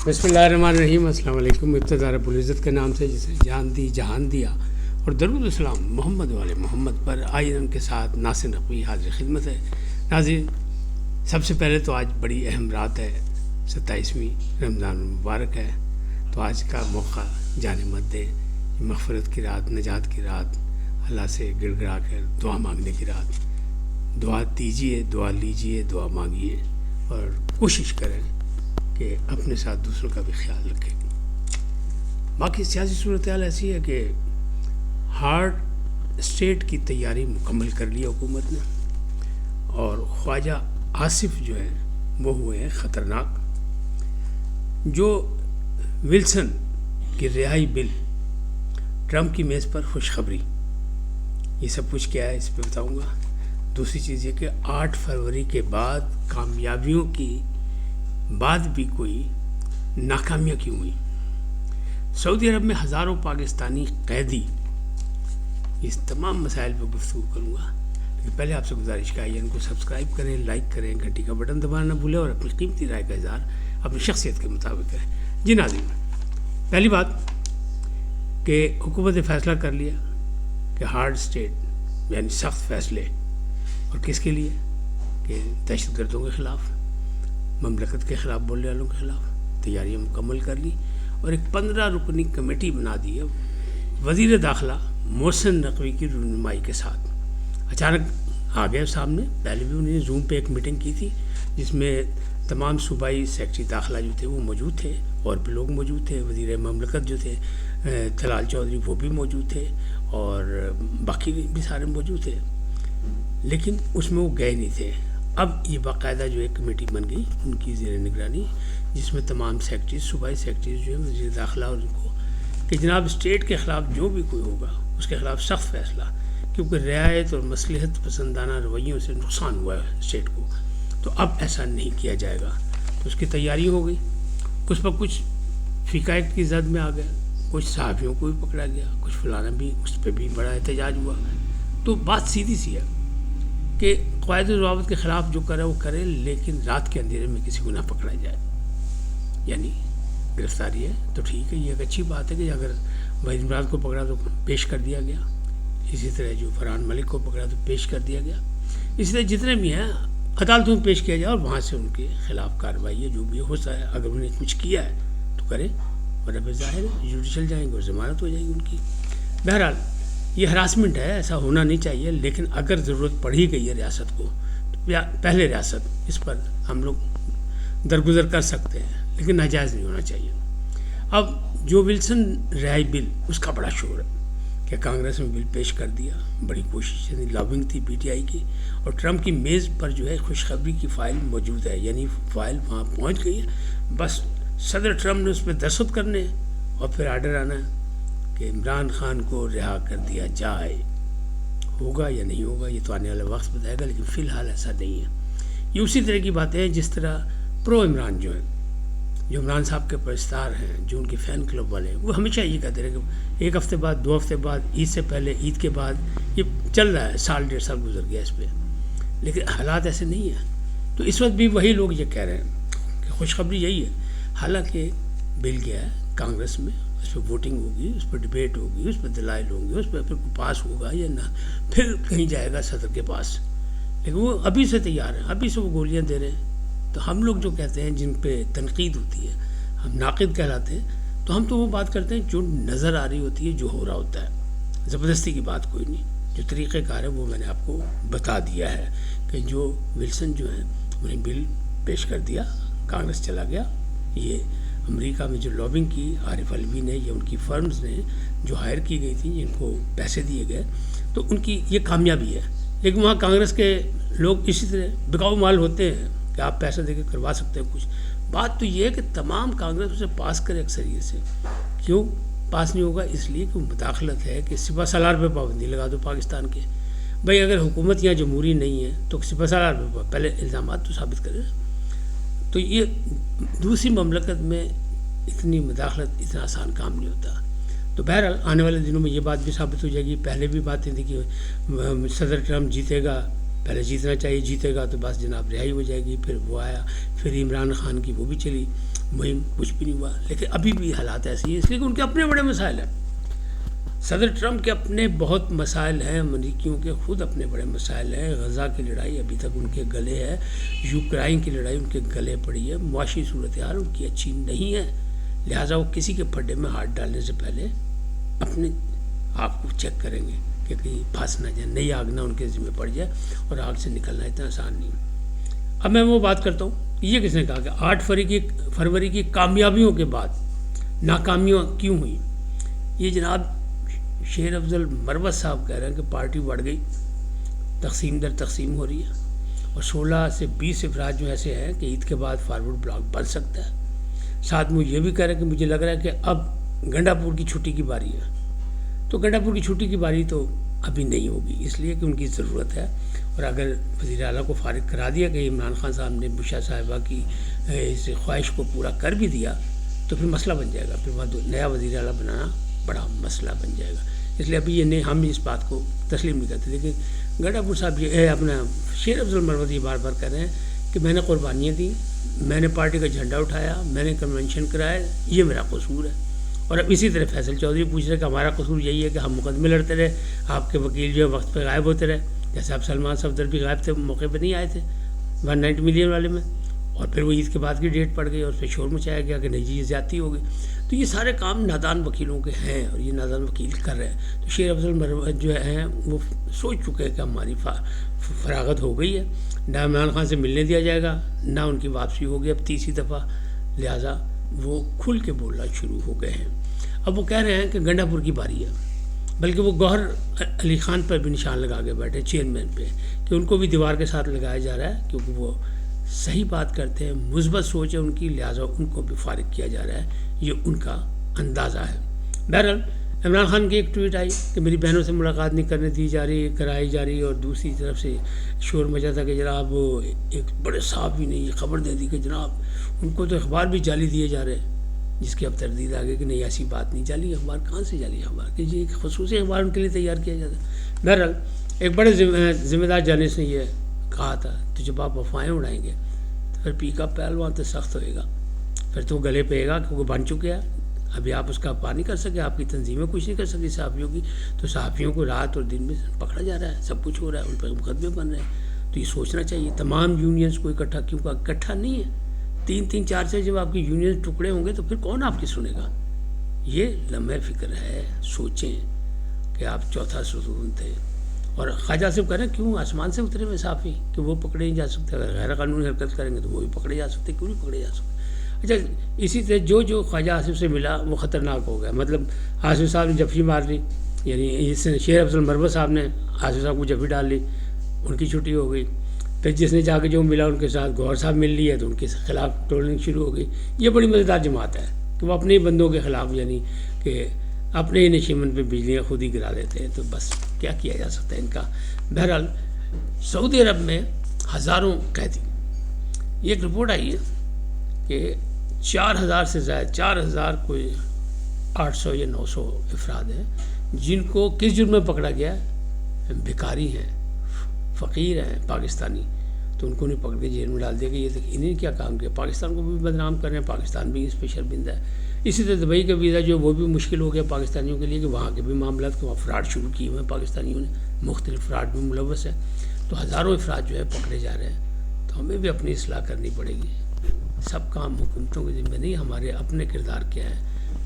بسم اللہ الرحمن الرحیم. السلام علیکم. ابتدا رب العزت کے نام سے جسے جان دی جہان دیا، اور درود السلام محمد والے محمد پر. آئیے ان کے ساتھ ناصر نقوی حاضر خدمت ہے. ناظرین، سب سے پہلے تو آج بڑی اہم رات ہے، 27ویں رمضان المبارک ہے. تو آج کا موقع جانے مت دے. مغفرت کی رات، نجات کی رات، اللہ سے گڑ گڑا کر دعا مانگنے کی رات. دعا دیجیے، دعا لیجیے، دعا مانگیے، اور کوشش کریں کہ اپنے ساتھ دوسروں کا بھی خیال رکھیں. باقی سیاسی صورتحال ایسی ہے کہ ہارڈ اسٹیٹ کی تیاری مکمل کر لی حکومت نے، اور خواجہ آصف جو ہے وہ ہوئے ہیں خطرناک. جو ولسن کی رہائی بل، ٹرمپ کی میز پر خوشخبری، یہ سب کچھ کیا ہے اس پہ بتاؤں گا. دوسری چیز یہ کہ 8 فروری کے بعد کامیابیوں کی بعد بھی کوئی ناکامیاں کیوں ہوئی. سعودی عرب میں ہزاروں پاکستانی قیدی. اس تمام مسائل پہ گفتگو کروں گا، لیکن پہلے آپ سے گزارش کا ہے ان کو سبسکرائب کریں، لائک کریں، گھنٹی کا بٹن دبانا نہ بھولیں، اور اپنی قیمتی رائے کا اظہار اپنی شخصیت کے مطابق کریں. جی ناظرین، پہلی بات کہ حکومت نے فیصلہ کر لیا کہ ہارڈ اسٹیٹ یعنی سخت فیصلے، اور کس کے لیے؟ کہ دہشت گردوں کے خلاف، مملکت کے خلاف بولنے والوں کے خلاف تیاریاں مکمل کر لی، اور ایک 15 رکنی کمیٹی بنا دی ہے وزیر داخلہ محسن نقوی کی رہنمائی کے ساتھ. اچانک آ گئے سامنے. پہلے بھی انہوں نے زوم پہ ایک میٹنگ کی تھی جس میں تمام صوبائی سیکرٹری داخلہ جو تھے وہ موجود تھے، اور بھی لوگ موجود تھے. وزیر مملکت جو تھے جلال چودھری وہ بھی موجود تھے، اور باقی بھی سارے موجود تھے، لیکن اس میں وہ گئے نہیں تھے. اب یہ باقاعدہ جو ایک کمیٹی بن گئی ان کی زیر نگرانی، جس میں تمام سیکرٹریز، صوبائی سیکرٹریز جو ہیں وزیر داخلہ، اور ان کو کہ جناب اسٹیٹ کے خلاف جو بھی کوئی ہوگا اس کے خلاف سخت فیصلہ، کیونکہ رعایت اور مصلحت پسندانہ رویوں سے نقصان ہوا ہے اسٹیٹ کو، تو اب ایسا نہیں کیا جائے گا. تو اس کی تیاری ہو گئی. اس پر کچھ فقہ ایکٹ کی زد میں آ گیا، کچھ صحافیوں کو بھی پکڑا گیا، کچھ فلانا بھی، اس پہ بھی بڑا احتجاج ہوا. تو بات سیدھی سی ہے کہ قواعد و ضوابط کے خلاف جو کرے وہ کرے، لیکن رات کے اندھیرے میں کسی کو نہ پکڑا جائے. یعنی گرفتاری ہے تو ٹھیک ہے، یہ ایک اچھی بات ہے کہ اگر وحید مراد کو پکڑا تو پیش کر دیا گیا، اسی طرح جو فرحان ملک کو پکڑا تو پیش کر دیا گیا، اسی طرح جتنے بھی ہیں عدالتوں میں پیش کیا جائے، اور وہاں سے ان کے خلاف کارروائی ہے جو بھی ہو سکتا ہے. اگر انہوں نے کچھ کیا ہے تو کریں، ورنہ پھر ظاہر ہے جوڈیشل جائیں گے اور ضمانت ہو جائے گی ان کی. بہرحال یہ ہراسمنٹ ہے، ایسا ہونا نہیں چاہیے، لیکن اگر ضرورت پڑ ہی گئی ہے ریاست کو تو پہلے ریاست اس پر ہم لوگ درگزر کر سکتے ہیں، لیکن ناجائز نہیں ہونا چاہیے. اب جو ولسن رہائی بل، اس کا بڑا شور ہے کہ کانگریس میں بل پیش کر دیا، بڑی کوشش تھی، لابنگ تھی پی ٹی آئی کی، اور ٹرمپ کی میز پر جو ہے خوشخبری کی فائل موجود ہے. یعنی فائل وہاں پہنچ گئی ہے، بس صدر ٹرمپ نے اس پہ دستخط کرنے اور پھر آرڈر آنا ہے کہ عمران خان کو رہا کر دیا جائے. ہوگا یا نہیں ہوگا یہ تو آنے والا وقت بتائے گا، لیکن فی الحال ایسا نہیں ہے. یہ اسی طرح کی باتیں ہیں جس طرح پرو عمران جو ہیں، جو عمران صاحب کے پرستار ہیں، جو ان کے فین کلب والے ہیں، وہ ہمیشہ یہ کہتے رہے کہ 1 ہفتے بعد، 2 ہفتے بعد، عید سے پہلے، عید کے بعد، یہ چل رہا ہے. سال 1.5 سال گزر گیا اس پہ، لیکن حالات ایسے نہیں ہیں. تو اس وقت بھی وہی لوگ یہ کہہ رہے ہیں کہ خوشخبری یہی ہے. حالانکہ بل گیا ہے کانگریس میں، اس پہ ووٹنگ ہوگی، اس پہ ڈبیٹ ہوگی، اس پہ دلائل ہوں گے، اس پہ پھر پاس ہوگا یا نہ، پھر کہیں جائے گا صدر کے پاس. لیکن وہ ابھی سے تیار ہیں، ابھی سے وہ گولیاں دے رہے ہیں. تو ہم لوگ جو کہتے ہیں، جن پہ تنقید ہوتی ہے، ہم ناقد کہلاتے ہیں، تو ہم تو وہ بات کرتے ہیں جو نظر آ رہی ہوتی ہے، جو ہو رہا ہوتا ہے. زبردستی کی بات کوئی نہیں. جو طریقہ کار ہے وہ میں نے آپ کو بتا دیا ہے کہ جو ولسن جو ہیں انہیں بل پیش کر دیا، کانگریس چلا گیا. یہ امریکہ میں جو لابنگ کی عارف علوی نے یا ان کی فرمز نے جو ہائر کی گئی تھیں، جن کو پیسے دیے گئے، تو ان کی یہ کامیابی ہے. لیکن وہاں کانگریس کے لوگ اسی طرح بکاؤ مال ہوتے ہیں کہ آپ پیسے دے کے کروا سکتے ہیں کچھ. بات تو یہ ہے کہ تمام کانگریس اسے پاس کرے اکثریت سے. کیوں پاس نہیں ہوگا؟ اس لیے کہ مداخلت ہے کہ سپہ سالار پہ پابندی لگا دو پاکستان کے. بھائی اگر حکومت یہاں جمہوری نہیں ہے تو سپہ سالار پہ پہلے الزامات تو ثابت کرے. تو یہ دوسری مملکت میں اتنی مداخلت اتنا آسان کام نہیں ہوتا. تو بہرحال آنے والے دنوں میں یہ بات بھی ثابت ہو جائے گی. پہلے بھی باتیں تھیں کہ صدر ٹرمپ جیتے گا، پہلے جیتنا چاہیے، جیتے گا تو بس جناب رہائی ہو جائے گی. پھر وہ آیا، پھر عمران خان کی وہ بھی چلی. مہم کچھ بھی نہیں ہوا. لیکن ابھی بھی حالات ایسی ہیں، اس لیے کہ ان کے اپنے بڑے مسائل ہیں. صدر ٹرمپ کے اپنے بہت مسائل ہیں، امریکیوں کے خود اپنے بڑے مسائل ہیں. غزہ کی لڑائی ابھی تک ان کے گلے ہے، یوکرائن کی لڑائی ان کے گلے پڑی ہے. معاشی صورتحال ان کی اچھی نہیں ہے، لہٰذا وہ کسی کے پھڈے میں ہاتھ ڈالنے سے پہلے اپنے آپ کو چیک کریں گے کہ کہیں پھنس نہ جائے، نئی آگ نہ ان کے ذمہ پڑ جائے. اور آگ سے نکلنا اتنا آسان نہیں. اب میں وہ بات کرتا ہوں، یہ کس نے کہا کہ 8 فروری کی کامیابیوں کے بعد ناکامیاں کیوں ہوئیں؟ یہ جناب شیر افضل مروت صاحب کہہ رہے ہیں کہ پارٹی بڑھ گئی، تقسیم در تقسیم ہو رہی ہے، اور 16 سے 20 افراد جو ایسے ہیں کہ عید کے بعد فارورڈ بلاک بن سکتا ہے. ساتھ میں یہ بھی کہہ رہے ہیں کہ مجھے لگ رہا ہے کہ اب گنڈا پور کی چھٹی کی باری ہے. تو گنڈا پور کی چھٹی کی باری تو ابھی نہیں ہوگی، اس لیے کہ ان کی ضرورت ہے. اور اگر وزیر اعلیٰ کو فارغ کرا دیا کہ عمران خان صاحب نے بشرا صاحبہ کی اس خواہش کو پورا کر بھی دیا تو پھر مسئلہ بن جائے گا، پھر نیا وزیر اعلیٰ بنانا بڑا مسئلہ بن جائے گا. اس لیے ابھی یہ نہیں، ہم اس بات کو تسلیم نہیں کرتے. لیکن گنڈا پور صاحب یہ اپنا شیر افضل مروت یہ بار بار کہہ رہے ہیں کہ میں نے قربانیاں دیں، میں نے پارٹی کا جھنڈا اٹھایا، میں نے کنونشن کرایا، یہ میرا قصور ہے. اور اب اسی طرح فیصل چودھری پوچھ رہے کہ ہمارا قصور یہی ہے کہ ہم مقدمے لڑتے رہے، آپ کے وکیل جو ہے وقت پہ غائب ہوتے رہے. جیسے اب سلمان صفدر بھی غائب تھے، موقع پہ نہیں آئے تھے 190 ملین والے میں، اور پھر وہ عید کے بعد کی ڈیٹ پڑ گئی اور پھر شور مچایا گیا کہ نہیں جی یہ زیادتی ہو گئی. تو یہ سارے کام نادان وکیلوں کے ہیں اور یہ نادان وکیل کر رہے ہیں. تو شیر افضل مروت جو ہیں وہ سوچ چکے ہیں کہ ہماری فراغت ہو گئی ہے، نہ عمران خان سے ملنے دیا جائے گا، نہ ان کی واپسی ہوگی اب تیسری دفعہ. لہٰذا وہ کھل کے بولنا شروع ہو گئے ہیں. اب وہ کہہ رہے ہیں کہ گنڈا پور کی باری ہے، بلکہ وہ گوہر علی خان پر بھی نشان لگا کے بیٹھے چیئرمین پہ کہ ان کو بھی دیوار کے ساتھ لگایا جا رہا ہے، کیونکہ وہ صحیح بات کرتے ہیں، مثبت سوچ ہے ان کی، لہٰذا ان کو بھی فارغ کیا جا رہا ہے. یہ ان کا اندازہ ہے. بہرحال عمران خان کی ایک ٹویٹ آئی کہ میری بہنوں سے ملاقات نہیں کرنے دی جا رہی، کرائی جا رہی، اور دوسری طرف سے شور مچا تھا کہ جناب ایک بڑے صحافی نے یہ خبر دے دی کہ جناب ان کو تو اخبار بھی جعلی دیے جا رہے ہیں، جس کی اب تردید آ گئی کہ نہیں ایسی بات نہیں. جعلی اخبار کہاں سے جعلی اخبار کہ یہ ایک خصوصی اخبار ان کے لیے تیار کیا جاتا ہے. بہرحال ایک بڑے ذمہ دار جانش نے یہ کہا تھا تو جب آپ افواہیں اڑائیں گے تو پھر پی کا پہلوان تو سخت ہوئے گا، پھر تو گلے پہ گا کیونکہ بن چکے ہیں. ابھی آپ اس کا پا نہیں کر سکے، آپ کی تنظیمیں کچھ نہیں کر سکتی صحافیوں کی. تو صحافیوں کو رات اور دن میں پکڑا جا رہا ہے، سب کچھ ہو رہا ہے، ان پہ مقدمے بن رہے ہیں. تو یہ سوچنا چاہیے تمام یونینس کو اکٹھا، کیونکہ اکٹھا نہیں ہے 3 4 سے جب آپ کی یونین ٹکڑے ہوں گے تو پھر کون آپ کی سنے گا. یہ لمحہ فکر ہے. سوچیں کہ آپ چوتھا ستون تھے اور خواجہ آصف کہہ رہے ہیں کیوں آسمان سے اترے ہوئے صحافی کہ وہ پکڑے نہیں جا سکتے، اگر غیر قانونی حرکت کریں گے تو وہ بھی پکڑے جا سکتے، کیوں نہیں پکڑے جا سکتے. اچھا اسی طرح جو خواجہ آصف سے ملا وہ خطرناک ہو گیا. مطلب آصف صاحب نے جفی مار لی، یعنی اس شیر افضل مروت صاحب نے آصف صاحب کو جفی ڈال لی، ان کی چھٹی ہو گئی. پھر جس نے جا کے جو ملا ان کے ساتھ گوہر صاحب مل لی ہے تو ان کے خلاف ٹولنگ شروع ہو گئی. یہ بڑی مزیدار جماعت ہے کہ وہ اپنے ہی بندوں کے خلاف، یعنی کہ اپنے ہی نشیمن پہ بجلیاں خود ہی گرا دیتے ہیں. تو بس کیا کیا جا سکتا ہے ان کا. بہرحال سعودی عرب میں ہزاروں قیدی، یہ ایک رپورٹ آئی ہے کہ 4000 سے زائد 4000 کوئی 800 یا 900 افراد ہیں جن کو کس جرم میں پکڑا گیا ہے؟ بھکاری ہیں، فقیر ہیں پاکستانی، تو ان کو نہیں پکڑ کے جیل میں ڈال دیا کہ یہ انہیں کیا کام کیا. پاکستان کو بھی بدنام کر رہے ہیں، پاکستان بھی اس پہ شرمندہ ہے. اسی طرح دبئی کا ویزا جو وہ بھی مشکل ہو گیا پاکستانیوں کے لیے کہ وہاں کے بھی معاملات کو فراڈ شروع کیے ہوئے ہیں پاکستانیوں نے، مختلف فراڈ میں ملوث ہے. تو ہزاروں افراد جو ہے پکڑے جا رہے ہیں. تو ہمیں بھی اپنی اصلاح کرنی پڑے گی. سب کام حکومتوں کے ذمہ نہیں، ہمارے اپنے کردار کیا ہے.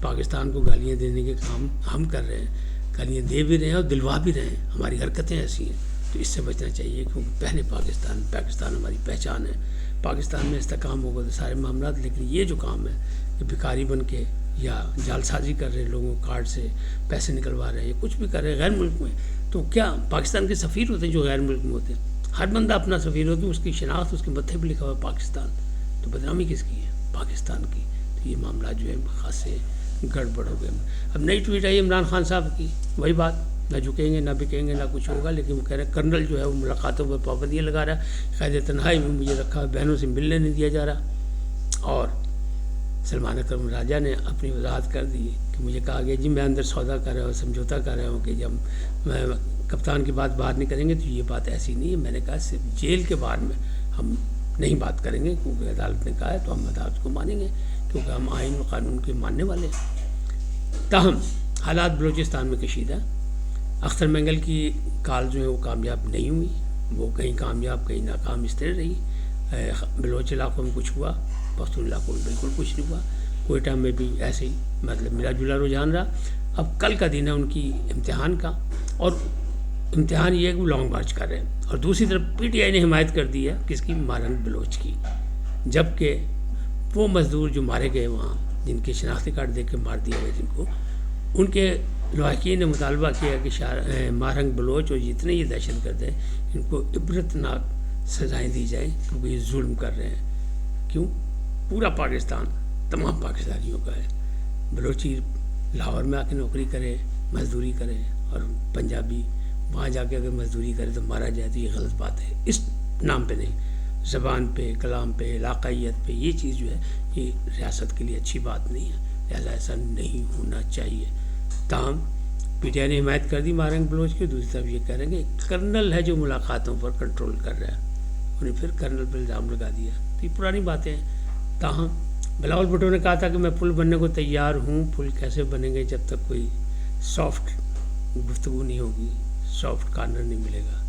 پاکستان کو گالیاں دینے کے کام ہم کر رہے ہیں، گالیاں دے بھی رہے ہیں اور دلوا بھی رہے ہیں. ہماری حرکتیں ایسی ہیں تو اس سے بچنا چاہیے، کیونکہ پہلے پاکستان ہماری پہچان ہے. پاکستان میں استحکام ہوگا تو سارے معاملات. لیکن یہ جو کام ہے کہ بھکاری بن کے یا جال سازی کر رہے ہیں، لوگوں کارڈ سے پیسے نکلوا رہے ہیں یا کچھ بھی کر رہے ہیں غیر ملک میں، تو کیا پاکستان کے سفیر ہوتے ہیں جو غیر ملک میں ہوتے ہیں؟ ہر بندہ اپنا سفیر ہوتا ہے، اس کی شناخت اس کے متھے پہ لکھا ہوا ہے پاکستان. تو بدنامی کس کی ہے؟ پاکستان کی. تو یہ معاملات جو ہے خاصے گڑبڑ ہو گئے. اب نئی ٹویٹ آئی عمران خان صاحب کی، وہی بات، نہ جھکیں گے نہ بکیں گے نہ کچھ ہوگا. لیکن وہ کہہ رہے ہیں کرنل جو ہے وہ ملاقاتوں پر پابندیاں لگا رہا ہے، قید تنہائی میں مجھے رکھا، بہنوں سے ملنے نہیں دیا جا رہا. اور سلمان اکرم راجہ نے اپنی وضاحت کر دی کہ مجھے کہا گیا جی میں اندر سودا کر رہا ہوں، سمجھوتا کر رہا ہوں کہ جب میں کپتان کی بات باہر نہیں کریں گے تو یہ بات ایسی نہیں ہے. میں نے کہا صرف جیل کے باہر میں ہم نہیں بات کریں گے، کیونکہ عدالت نے کہا ہے تو ہم عدالت کو مانیں گے کیونکہ ہم آئین و قانون کے ماننے والے ہیں۔ تاہم حالات بلوچستان میں کشیدہ، اختر مینگل کی کال جو ہے وہ کامیاب نہیں ہوئی، وہ کہیں کامیاب کہیں ناکام اس طرح رہی۔ بلوچ علاقوں میں کچھ ہوا، پختون علاقوں میں بالکل کچھ نہیں ہوا۔ کوئٹہ میں بھی ایسے ہی مطلب ملا جلا رجحان رہا۔ اب کل کا دن ہے ان کی امتحان کا، اور امتحان یہ ہے کہ وہ لانگ مارچ کر رہے ہیں، اور دوسری طرف پی ٹی آئی نے حمایت کر دی ہے کس کی؟ مارنگ بلوچ کی، جبکہ وہ مزدور جو مارے گئے وہاں، جن کے شناختی کارڈ دے کے مار دیا گیا جن کو، ان کے لواحقین نے مطالبہ کیا کہ مارنگ بلوچ اور جتنے یہ دہشت گرد ہیں ان کو عبرتناک سزائیں دی جائیں، کیونکہ یہ ظلم کر رہے ہیں۔ کیوں؟ پورا پاکستان تمام پاکستانیوں کا ہے۔ بلوچی لاہور میں آ کے نوکری کرے، مزدوری کرے، اور پنجابی وہاں جا کے اگر مزدوری کرے تو مارا جائے، تو یہ غلط بات ہے۔ اس نام پہ نہیں، زبان پہ، کلام پہ، علاقائیت پہ یہ چیز جو ہے یہ ریاست کے لیے اچھی بات نہیں ہے، لہٰذا ایسا نہیں ہونا چاہیے۔ تاہم پی ٹی آئی نے حمایت کر دی مارنگ بلوچ کی، دوسری طرف یہ کہہ رہے ہیں کہ کرنل ہے جو ملاقاتوں پر کنٹرول کر رہا ہے، انہیں پھر کرنل پہ الزام لگا دیا، تو یہ پرانی باتیں ہیں۔ تاہم بلاول بھٹو نے کہا تھا کہ میں پل بننے کو تیار ہوں، پل کیسے بنیں گے جب تک کوئی سافٹ گفتگو نہیں ہوگی، سافٹ کارنر نہیں ملے گا،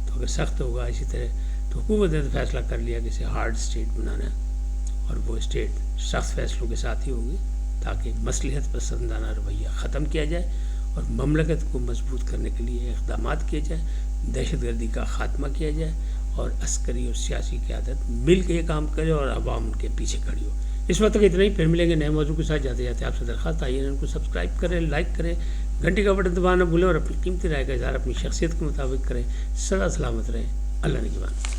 تو اگر سخت ہوگا اسی طرح تو حکومت نے تو فیصلہ کر لیا کہ اسے ہارڈ اسٹیٹ بنانا ہے، اور وہ اسٹیٹ سخت فیصلوں کے ساتھ ہی ہوگی تاکہ مصلحت پسندانہ رویہ ختم کیا جائے اور مملکت کو مضبوط کرنے کے لیے اقدامات کیے جائے، دہشت گردی کا خاتمہ کیا جائے، اور عسکری اور سیاسی قیادت مل کے یہ کام کرے اور عوام ان کے پیچھے کھڑی ہو۔ اس وقت تک اتنا ہی، پھر ملیں گے نئے موضوع کے ساتھ۔ جاتے جاتے آپ سے درخواست آئیے ان کو سبسکرائب کریں، لائک کریں، گھنٹی کا بٹن دبانا نہ بھولیں، اور اپنی قیمتی رائے کا اظہار اپنی شخصیت کے مطابق کریں۔ سدا سلامت رہیں، اللہ نگہبان۔